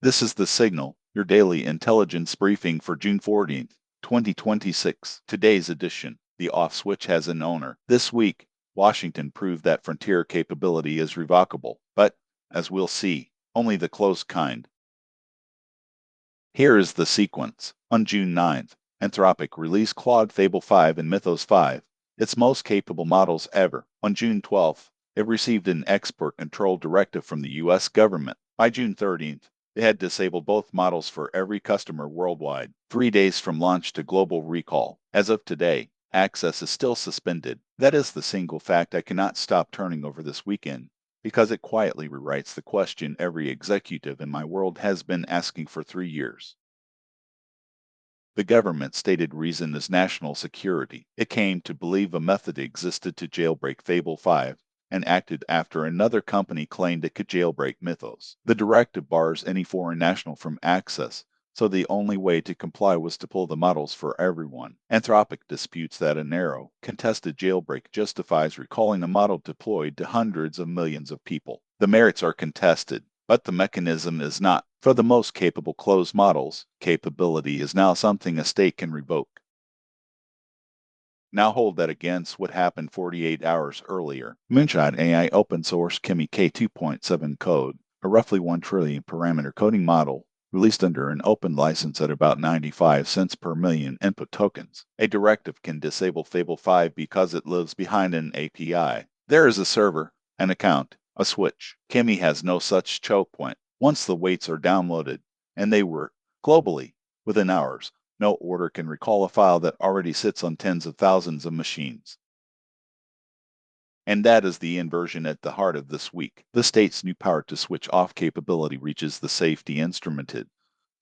This is The Signal, your daily intelligence briefing for June 14th, 2026. Today's edition: the off switch has an owner. This week, Washington proved that frontier capability is revocable, but, as we'll see, only the closed kind. Here is the sequence. On June 9th, Anthropic released Claude Fable 5 and Mythos 5, its most capable models ever. On June 12th, it received an export control directive from the U.S. government. By June 13th, they had disabled both models for every customer worldwide, 3 days from launch to global recall. As of today, access is still suspended. That is the single fact I cannot stop turning over this weekend, because it quietly rewrites the question every executive in my world has been asking for 3 years. The government's stated reason is national security. It came to believe a method existed to jailbreak Fable 5, and acted after another company claimed it could jailbreak Mythos. The directive bars any foreign national from access, so the only way to comply was to pull the models for everyone. Anthropic disputes that a narrow, contested jailbreak justifies recalling a model deployed to hundreds of millions of people. The merits are contested, but the mechanism is not. For the most capable closed models, capability is now something a state can revoke. Now hold that against what happened 48 hours earlier. Moonshot AI open source Kimi K2.7-Code, a roughly 1 trillion parameter coding model, released under an open license at about 95 cents per million input tokens. A directive can disable Fable 5 because it lives behind an API. There is a server, an account, a switch. Kimi has no such choke point. Once the weights are downloaded, and they work globally within hours, no order can recall a file that already sits on tens of thousands of machines. And that is the inversion at the heart of this week. The state's new power to switch off capability reaches the safety instrumented,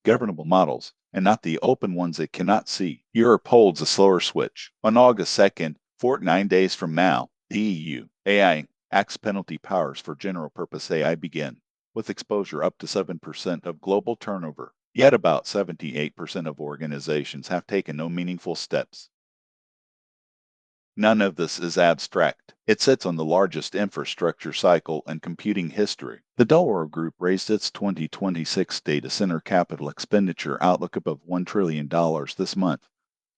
governable models, and not the open ones it cannot see. Europe holds a slower switch. On August 2nd, 49 days from now, the EU AI Act's penalty powers for general-purpose AI begin, with exposure up to 7% of global turnover. Yet about 78% of organizations have taken no meaningful steps. None of this is abstract. It sits on the largest infrastructure cycle in computing history. The Delaware Group raised its 2026 data center capital expenditure outlook above $1 trillion this month,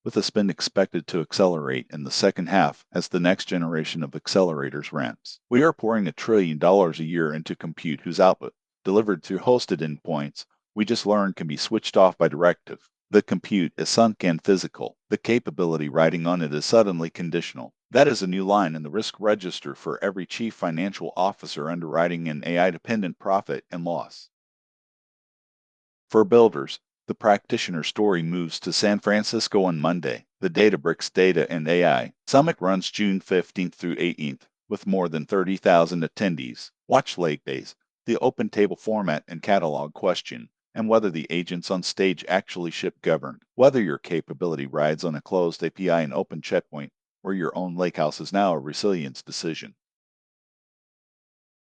with the spend expected to accelerate in the second half as the next generation of accelerators ramps. We are pouring $1 trillion a year into compute whose output, delivered through hosted endpoints, we just learned can be switched off by directive. The compute is sunk and physical. The capability riding on it is suddenly conditional. That is a new line in the risk register for every chief financial officer underwriting an AI-dependent profit and loss. For builders, the practitioner story moves to San Francisco on Monday. The Databricks Data and AI Summit runs June 15th through 18th, with more than 30,000 attendees. Watch late days, the open table format and catalog question, and whether the agents on stage actually ship governed. Whether your capability rides on a closed API and open checkpoint, or your own lakehouse is now a resilience decision.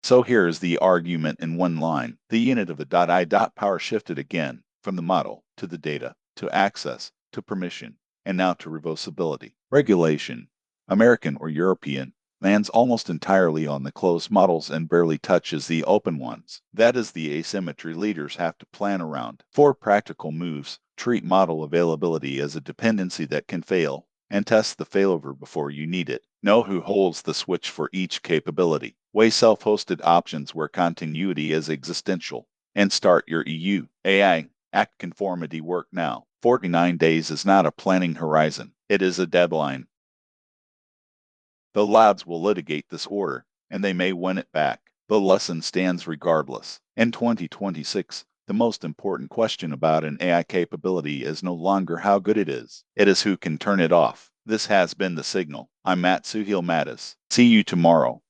So here is the argument in one line. The unit of the .I. power shifted again, from the model, to the data, to access, to permission, and now to reversibility. Regulation, American or European, lands almost entirely on the closed models and barely touches the open ones. That is the asymmetry leaders have to plan around. 4 practical moves: treat model availability as a dependency that can fail, and test the failover before you need it. Know who holds the switch for each capability. Weigh self-hosted options where continuity is existential. And start your EU AI Act conformity work now. 49 days is not a planning horizon. It is a deadline. The labs will litigate this order, and they may win it back. The lesson stands regardless. In 2026, the most important question about an AI capability is no longer how good it is who can turn it off. This has been The Signal. I'm Matt Suhail Mattis. See you tomorrow.